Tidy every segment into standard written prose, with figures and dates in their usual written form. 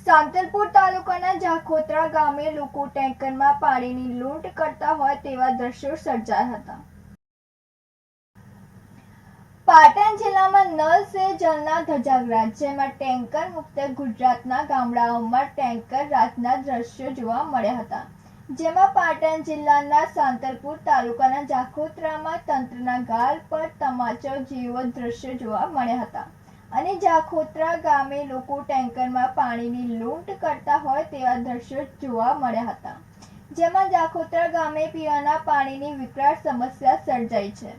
સાંતલપુર તાલુકાના જાખોત્રા ગામે લોકો ટેન્કરમાં પાણીની લૂંટ કરતા હોય તેવા દ્રશ્યો સર્જાયા હતા। પાટણ જિલ્લામાં નળ સે જલના ધજાગરા, જેમાં ટેન્કર મુક્ત ગુજરાતના ગામડાઓમાં ટેન્કર રાજના દ્રશ્યો જોવા મળ્યા હતા। જેમાં પાટણ જિલ્લાના સાંતલપુર તાલુકાના જાખોત્રામાં તંત્રના ગાલ પર તમાચો જેવો દ્રશ્યો જોવા મળ્યા હતા અને જાખોત્રા ગામે લોકો ટેન્કરમાં પાણીની લૂંટ કરતા હોય તેવા દ્રશ્યો જોવા મળ્યા હતા। જેમાં જાખોત્રા ગામે પીવાના પાણીની વિકરાળ સમસ્યા સર્જાઈ છે।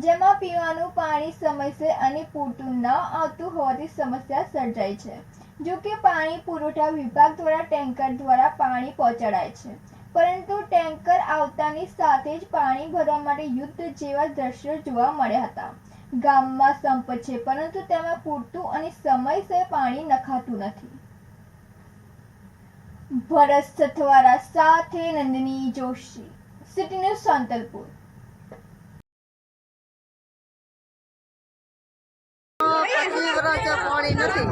જેમાં પીવાનું પાણી સમયસર અને પૂરતું ન આવતું હોવાથી સમસ્યા સર્જાઈ છે। જો કે પાણી પુરવઠા વિભાગ દ્વારા ટેન્કર દ્વારા પાણી પહોંચાડાય છે, પરંતુ ટેન્કર આવતાની સાથે જ પાણી ભરવા માટે યુદ્ધ જેવા દ્રશ્યો જોવા મળ્યા હતા। ગામમાં સંપ છે, પરંતુ તેમાં પૂરતું અને સમયસર પાણી નખાતું નથી। ભરત સથવારા સાથે નંદિની જોશી, સિટી ન્યૂઝ સાંતલપુર। પાણી નથી,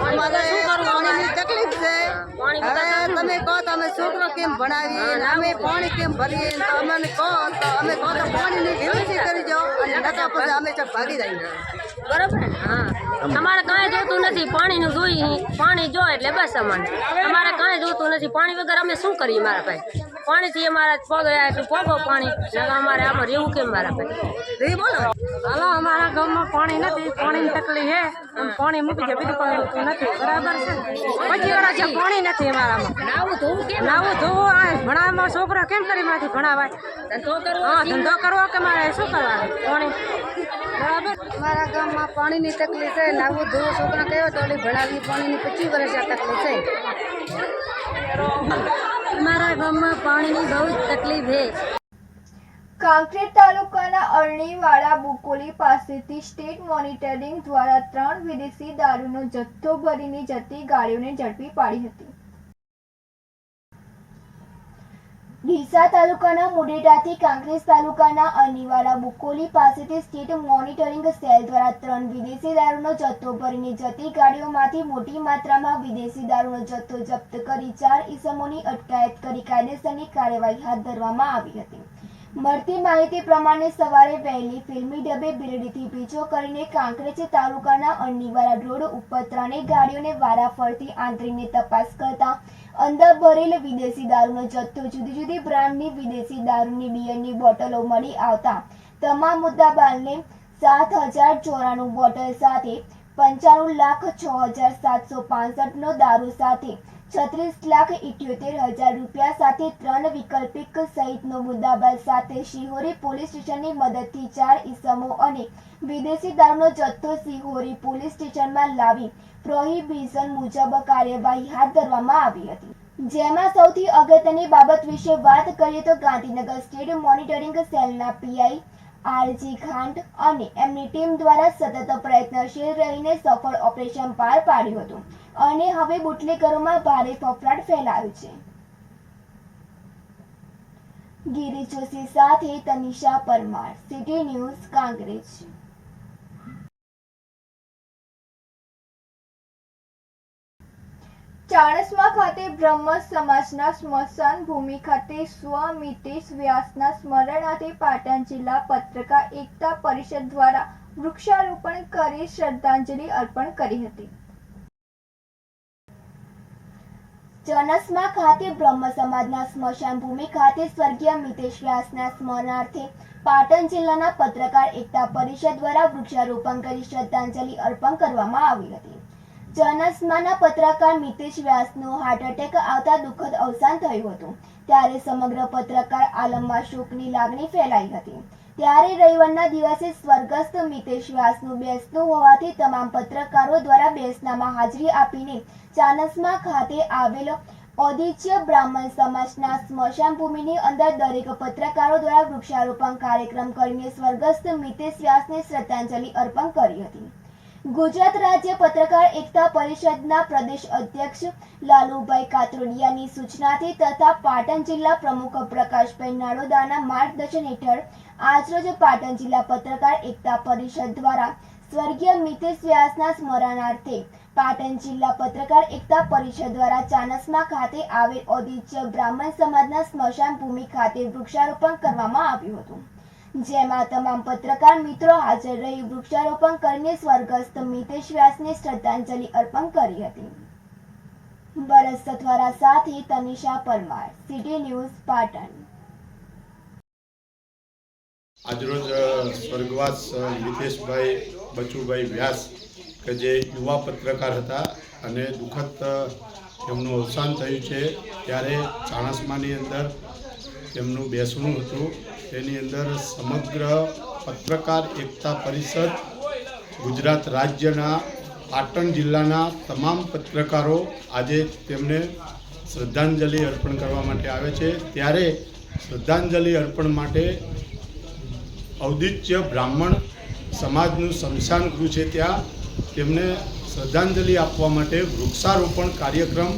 અમારે પાણીની તકલીફ છે। હવે તમે કહો તો અમે છોકરો કેમ ભણાવીએ, અમે પાણી કેમ ભરીએ, તો અમને કહો તો અમે કહો તો પાણીની વ્યવસ્થા કરી દો અને નકા પછી અમે ચક ભાગી જઈએ, બરાબર ને? હા, અમારે કાંઈ જોતું નથી, પાણીનું જોઈએ, પાણી જો એટલે બસ અમારે કાંઈ જોતું નથી। પાણી વગર અમે શું કરીએ મારા ભાઈ? પાણીથી અમારા પગ પોગો પાણી, અમારે આમાં રહેવું કેમ મારા ભાઈ? બોલો હાલો, અમારા ગામમાં પાણી નથી, પાણીની તકલીફ છે, પાણી મૂકી જાય, બીજું કોઈ નથી, બરાબર છે? પછી વાળા છે, પાણી નથી અમારામાં, નાવું ધોવું કેમ? નાવું ધોવું, આ ભણાવવામાં છોકરા કેમ કરી માંથી ભણાવાય? હા, ધંધો કરવો કે મારે શું કરવાનું? પાણી બરાબર। અમારા ગામમાં પાણીની તકલીફ છે, નાવું ધોવું છોકરા કહેવો તો ઓલી ભણાવી પાણીની 25 વર્ષ આ તકલીફ છે। અમારા ગામમાં પાણીની બહુ જ તકલીફ છે। કાંકરેજ તાલુકાના અરણીવાડા બુકોલી પાસેથી સ્ટેટ મોનિટરિંગ દ્વારા 3 વિદેશી દારૂનો જથ્થો ભરીને જતી ગાડીઓને ઝડપી પાડી હતી। ડીસા તાલુકાના મુડેરાથી કાંકરેજ તાલુકાના અરણીવાડા બુકોલી પાસેથી સ્ટેટ મોનિટરિંગ સેલ દ્વારા 3 વિદેશી દારૂનો જથ્થો ભરીને જતી ગાડીઓમાંથી મોટી માત્રામાં વિદેશી દારૂનો જથ્થો જપ્ત કરી 4 ઈસમોની અટકાયત કરી કાયદેસરની કાર્યવાહી હાથ ધરવામાં આવી હતી। મળતી માહિતી પ્રમાણે સવારે વહેલી ફિલ્મી ડબે બિરડીથી પીછો કરીને કાંકરેજ તાલુકાના અરણીવાડા રોડ ઉપર 3 ગાડીઓને વારાફરતી આંતરીને તપાસ કરતા અંદર ભરેલ વિદેશી દારૂનો જથ્થો, જુદી જુદી બ્રાન્ડની વિદેશી દારૂની બિયરની બોટલો મળી આવતા તમામ મુદ્દામાલને 7094 બોટલ સાથે 95,06,765 નો દારૂ સાથે 36,78,000 રૂપિયા સાથે 3 વૈકલ્પિક સહિતનો મુદ્દામાલ સાથે શિહોરી પોલીસ સ્ટેશનની મદદથી 4 ઈસમો અને વિદેશી દારૂનો જથ્થો શિહોરી પોલીસ સ્ટેશનમાં લાવી પ્રોહિબિશન મુજબ કાર્યવાહી હાથ ધરવામાં આવી હતી। જેમાં સૌથી અગત્યની બાબત વિશે વાત કરીએ તો ગાંધીનગર સ્ટેટ મોનિટરિંગ સેલના પીઆઈ આરજી ખાંડ અને એમની ટીમ દ્વારા સતત પ્રયત્નશીલ રહીને સફળ ઓપરેશન પાર પાડ્યું હતું અને હવે બુટલેગરોમાં ભારે ફફડાટ ફેલાયો છે। ગિરીશ જોશી સાથે તનિષા પરમાર, સિટી ન્યૂઝ કાંકરેજ। ચાણસ્મા ખાતે બ્રહ્મ સમાજના સ્મશાન ભૂમિ ખાતે સ્વ મિતેશ વ્યાસના સ્મરણાર્થે પાટણ જિલ્લા પત્રકાર એકતા પરિષદ દ્વારા વૃક્ષારોપણ કરી શ્રદ્ધાંજલિ અર્પણ કરી હતી। ચાણસ્મા ખાતે બ્રહ્મ સમાજના સ્મશાન ભૂમિ ખાતે સ્વર્ગીય મિતેશ વ્યાસના સ્મરણાર્થે પાટણ જિલ્લાના પત્રકાર એકતા પરિષદ દ્વારા વૃક્ષારોપણ કરી શ્રદ્ધાંજલિ અર્પણ કરવામાં આવી હતી। ચાણસ્માના પત્રકાર મિતેશ વ્યાસનું હાર્ટ એટેક આવતા દુઃખદ અવસાન થયું હતું, ત્યારે સમગ્ર પત્રકાર આલમમાં શોકની લાગણી ફેલાઈ હતી। ત્યારે રવિવારના દિવસે સ્વર્ગસ્થ મિતેશ વ્યાસનું બેસતું હોવાથી તમામ પત્રકારો દ્વારા બેસનામાં હાજરી આપીને ચાણસ્મા ખાતે આવેલ ઔદિચ્ય બ્રાહ્મણ સમાજના સ્મશાન ભૂમિની અંદર દરેક પત્રકારો દ્વારા વૃક્ષારોપણ કાર્યક્રમ કરીને સ્વર્ગસ્થ મિતેશ વ્યાસને શ્રદ્ધાંજલિ અર્પણ કરી હતી। ગુજરાત રાજ્ય પત્રકાર એકતા પરિષદના પ્રદેશ અધ્યક્ષ લાલુભાઈ કાતરોડિયાની સૂચનાથી તથા પાટણ જિલ્લા પ્રમુખ પ્રકાશભાઈ નાડોદાના માર્ગદર્શન હેઠળ આજરોજ પાટણ જિલ્લા પત્રકાર એકતા પરિષદ દ્વારા સ્વર્ગીય મિતેશ વ્યાસના સ્મરણાર્થે પાટણ જિલ્લા પત્રકાર એકતા પરિષદ દ્વારા ચાણસ્મા ખાતે આવેલ ઔદિત્ય બ્રાહ્મણ સમાજના સ્મશાન ભૂમિ ખાતે વૃક્ષારોપણ કરવામાં આવ્યું હતું, જેમાં તમામ પત્રકાર મિત્રો હાજર રહી વૃક્ષારોપણ કરીને સ્વર્ગસ્થ મિતેશ વ્યાસને શ્રદ્ધાંજલિ અર્પણ કરી હતી. બરસ સથવારા સાથે તનિષા પરમાર, સિટી ન્યૂઝ, પાટણ. આજરોજ સ્વર્ગવાસ મિતેશભાઈ બચુભાઈ વ્યાસ કે જે યુવા પત્રકાર હતા અને દુઃખદ તેમનું અવસાન થયું છે, ત્યારે ચાણસ્માની અંદર તેમનું બેસણું હતું. તેની અંદર સમગ્ર પત્રકાર એકતા પરિષદ ગુજરાત રાજ્યના પાટણ જિલ્લાના તમામ પત્રકારો આજે તેમને શ્રદ્ધાંજલિ અર્પણ કરવા માટે આવે છે. ત્યારે શ્રદ્ધાંજલિ અર્પણ માટે ઔદિત્ય બ્રાહ્મણ સમાજનું સ્મશાન ગૃહ છે, ત્યાં તેમને શ્રદ્ધાંજલિ આપવા માટે વૃક્ષારોપણ કાર્યક્રમ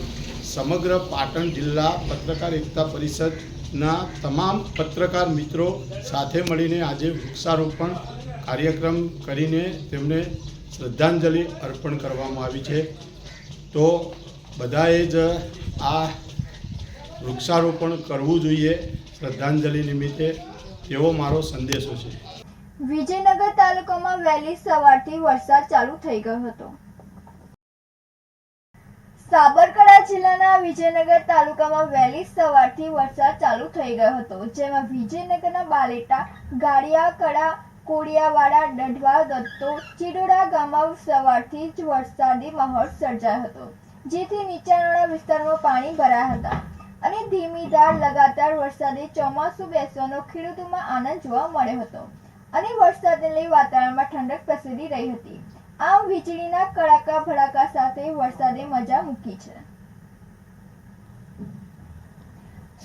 સમગ્ર પાટણ જિલ્લા પત્રકાર એકતા પરિષદના તમામ પત્રકાર મિત્રો સાથે મળીને આજે વૃક્ષારોપણ કાર્યક્રમ કરીને તેમને શ્રદ્ધાંજલિ અર્પણ કરવામાં આવી છે. તો બધાએ જ આ વૃક્ષારોપણ કરવું જોઈએ શ્રદ્ધાંજલિ નિમિત્તે, એવો મારો સંદેશો છે. વિજયનગર તાલુકામાં વહેલી સવારથી વરસાદ ચાલુ થઈ ગયો હતો. સાબરકાંઠા જિલ્લાના વિજયનગર તાલુકામાં વહેલી સવારથી વરસાદ ચાલુ થઈ ગયો હતો, જેમાં વિજયનગરના બાલેટા, ગાડિયાકડા, કોડિયાવાડા, ડઢવા, દત્તો, ચીડોડા ગામમાં સવારથી જ વરસાદી માહોલ સર્જાયો હતો, જેથી નીચાણવાળા વિસ્તારમાં પાણી ભરાયા હતા અને ધીમી ધાર લગાતાર વરસાદે ચોમાસું બેસવાનો ખેડૂતોમાં આનંદ જોવા મળ્યો હતો અને વરસાદને લઈ વાતાવરણમાં ઠંડક પ્રસરી રહી હતી. આમ વીજળીના કડાકા ભડાકા સાથે વરસાદે મજા મૂકી છે.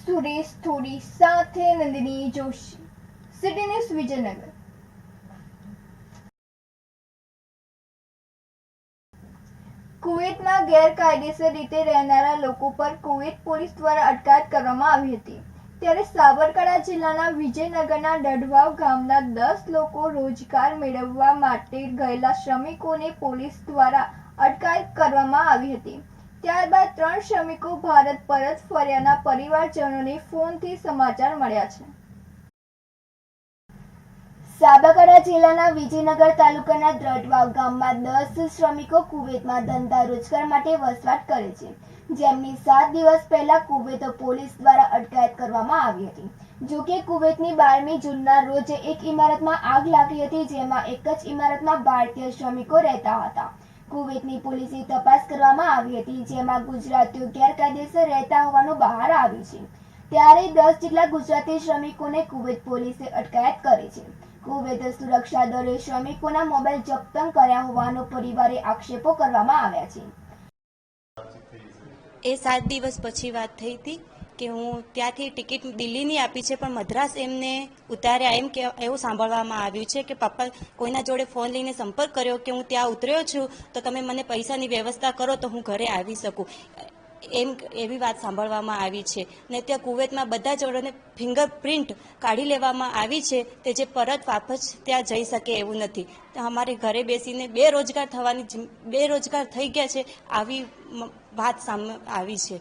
સુરેશ થોડી સાથે નંદિની જોશી, સિટી ન્યૂઝ, વિજયનગર. કુવેતમાં ગેરકાયદેસર રીતે રહેનારા લોકો પર કુવેત પોલીસ દ્વારા અટકાયત કરવામાં આવી હતી. ત્યારે સાબરકાંઠા જિલ્લાના વિજયનગરના ડઢવાવ ગામના 10 લોકો રોજગાર મેળવવા માટે ગયેલા શ્રમિકોને પોલીસ દ્વારા અટકાયત કરવામાં આવી હતી. ત્યારબાદ 3 શ્રમિકો ભારત પરત ફર્યાના પરિવારજનોને ફોનથી સમાચાર મળ્યા છે. સાબરકાંઠા જિલ્લાના વિજયનગર તાલુકાના દ્રઢવાવ ગામમાં 10 શ્રમિકો કુવેતમાં ધંધા રોજગાર માટે વસવાટ કરે છે, જેમની 7 દિવસ પહેલા કુવેત પોલીસ દ્વારા અટકાયત કરવામાં આવી હતી. જોકે કુવેતની 12મી જૂનના રોજ એક ઇમારતમાં આગ લાગી હતી, જેમાં એક જ ઇમારતમાં ભારતીય શ્રમિકો રહેતા હતા. કુવેતની પોલીસે તપાસ કરવામાં આવી હતી, જેમાં ગુજરાતીઓ ગેરકાયદેસર રહેતા હોવાનું બહાર આવ્યું છે. ત્યારે 10 જેટલા ગુજરાતી શ્રમિકોને કુવેત પોલીસે અટકાયત કરી છે. કુવેત સુરક્ષા દળે શ્રમિકોના મોબાઈલ જપ્ત કર્યા હોવાનો પરિવારે આક્ષેપો કરવામાં આવ્યા છે. એ 7 દિવસ પછી વાત થઈ હતી કે હું ત્યાંથી ટિકિટ દિલ્હીની આપી છે, પણ મદ્રાસ એમને ઉતાર્યા એમ કે એવું સાંભળવામાં આવ્યું છે કે પપ્પા કોઈના જોડે ફોન લઈને સંપર્ક કર્યો કે હું ત્યાં ઉતર્યો છું તો તમે મને પૈસાની વ્યવસ્થા કરો તો હું ઘરે આવી શકું, એવી વાત સાંભળવામાં આવી છે. ને ત્યાં કુવેતમાં બધા જોડોને ફિંગરપ્રિન્ટ કાઢી લેવામાં આવી છે, તે જે પરત વાપસ ત્યાં જઈ શકે એવું નથી. અમારે ઘરે બેસીને બેરોજગાર થઈ ગયા છે, આવી વાત સામે આવી છે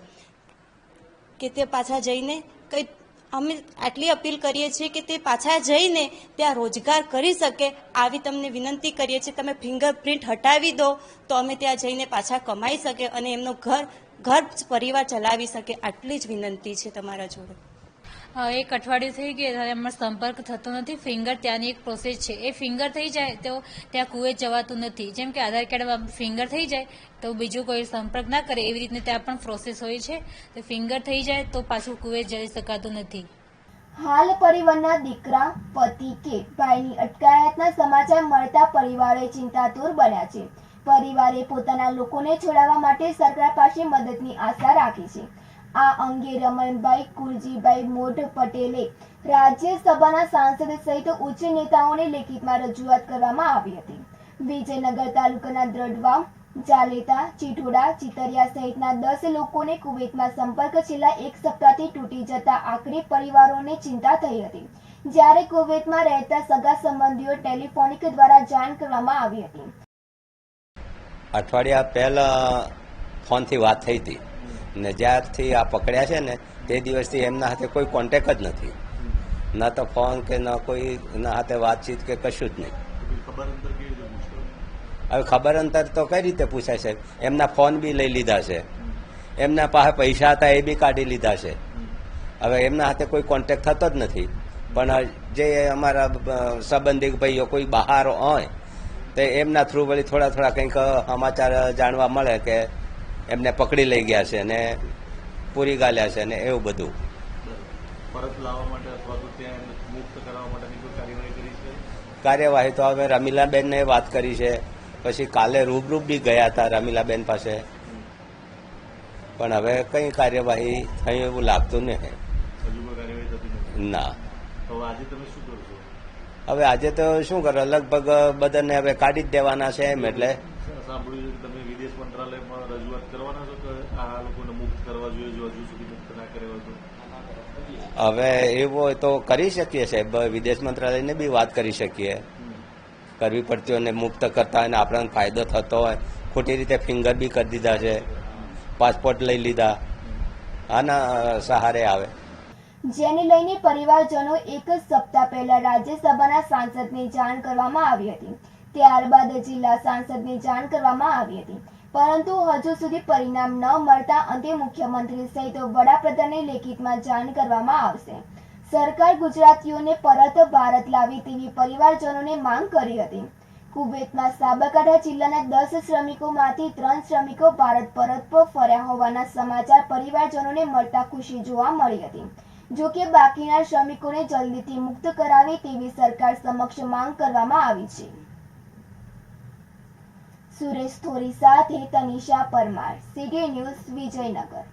કે તે પાછા જઈને કંઈ અમે આટલી અપીલ કરીએ છીએ કે તે પાછા જઈને ત્યાં રોજગાર કરી શકે, આવી તમને વિનંતી કરીએ છીએ. તમે ફિંગરપ્રિન્ટ હટાવી દો તો અમે ત્યાં જઈને પાછા કમાઈ શકે અને એમનો ઘર પરિવાર ચલાવી શકે, આટલી જ વિનંતી છે તમારા જોડે. એક અઠવાડિયું થઈ ગયું, એમાં સંપર્ક થતો નથી. ફિંગર ત્યાંની એક પ્રોસેસ છે, એ ફિંગર થઈ જાય તો ત્યાં કુવેત જવાતું નથી. જેમ કે આધાર કાર્ડમાં ફિંગર થઈ જાય તો બીજું કોઈ સંપર્ક ના કરે, એવી રીતને ત્યાં પણ પ્રોસેસ હોય છે. તો ફિંગર થઈ જાય તો પાછું કુવેત જઈ શકાતું નથી. હાલ પરિવારના દીકરા, પતિ કે ભાઈની અટકાયતના સમાચાર મળતા પરિવારે ચિંતાતુર બન્યા છે. પરિવારે પોતાના લોકોને છોડાવવા માટે સરકાર પાસે મદદની આશા રાખી છે. આ અંગે રમણભાઈ કુરજીભાઈ મોઢ પટેલે રાજ્યસભાના સાંસદ સહિત ઉચ્ચ નેતાઓને લેખિતમાં રજૂઆત કરવામાં આવી હતી. વિજયનગર તાલુકાના દ્રઢવાવ, જાલેતા, ચીઠોડા, ચિતરિયા સહિતના 10 લોકોને કુવેતમાં સંપર્ક છેલ્લા 1 સપ્તાહથી તૂટી જતા આખરે પરિવારોને ચિંતા થઈ હતી. જ્યારે કુવૈતમાં રહેતા સગા સંબંધીઓ ટેલિફોનિક દ્વારા જાણ કરવામાં આવી હતી. અઠવાડિયા પહેલાં ફોનથી વાત થઈ હતી ને જ્યારથી આ પકડ્યા છે ને તે દિવસથી એમના હાથે કોઈ કોન્ટેક જ નથી, ન તો ફોન કે ન કોઈ એના હાથે વાતચીત કે કશું જ નહીં. હવે ખબર અંતર તો કઈ રીતે પૂછાય છે? એમના ફોન બી લઈ લીધા છે, એમના પાસે પૈસા હતા એ બી કાઢી લીધા છે. હવે એમના હાથે કોઈ કોન્ટેક થતો જ નથી. પણ જે અમારા સંબંધિક ભાઈઓ કોઈ બહાર હોય તો એમના થ્રુ વળી થોડા કંઈક સમાચાર જાણવા મળે કે એમને પકડી લઈ ગયા છે ને પૂરી ગાલ્યા છે ને એવું બધું. કાર્યવાહી તો હવે રમીલાબેનને વાત કરી છે, પછી કાલે રૂબરૂ બી ગયા હતા રમીલાબેન પાસે, પણ હવે કઈ કાર્યવાહી થઈ એવું લાગતું નહીં. ના. હવે આજે તો શું કરે, લગભગ બધાને હવે કાઢી જ દેવાના છે એમ. એટલે વિદેશ મંત્રાલયમાં રજૂઆત કરવાના છો કે આ લોકોને મુક્ત કરવા જોઈએ જો હજુ સુધી મુક્ત ના કર્યા હોય તો? હવે એવું હોય તો કરી શકીએ સાહેબ, વિદેશ મંત્રાલયને બી વાત કરી શકીએ, કરવી પડતી હોય ને મુક્ત કરતા હોય ને આપણને ફાયદો થતો હોય. ખોટી રીતે ફિંગર બી કરી દીધા છે, પાસપોર્ટ લઈ લીધા, આના સહારે આવે. જેને લઈને પરિવારજનો એક જ સપ્તાહ પહેલા રાજ્યસભાના સાંસદને જાણ કરવામાં આવી હતી. ત્યારબાદ જિલ્લા સાંસદને જાણ કરવામાં આવી હતી, પરંતુ હજુ સુધી પરિણામ ન મળતા અંતે મુખ્યમંત્રી સહિત વડાપ્રધાનને લેખિતમાં જાણ કરવામાં આવશે. સરકાર ગુજરાતીઓને પરત ભારત લાવી તેવી પરિવારજનોને માંગ કરી હતી. કુવૈતમાં સાબરકાંઠા જિલ્લાના 10 શ્રમિકોમાંથી 3 શ્રમિકો ભારત પરત ફર્યા હોવાના સમાચાર પરિવારજનોને મળતા ખુશી જોવા મળી હતી. જો કે બાકીના શ્રમિકોને જલ્દીથી મુક્ત કરાવે તેવી સરકાર સમક્ષ માંગ કરવામાં આવી છે. સુરેશ થોરી સાથે તનિષા પરમાર, સિટી ન્યૂઝ, વિજયનગર.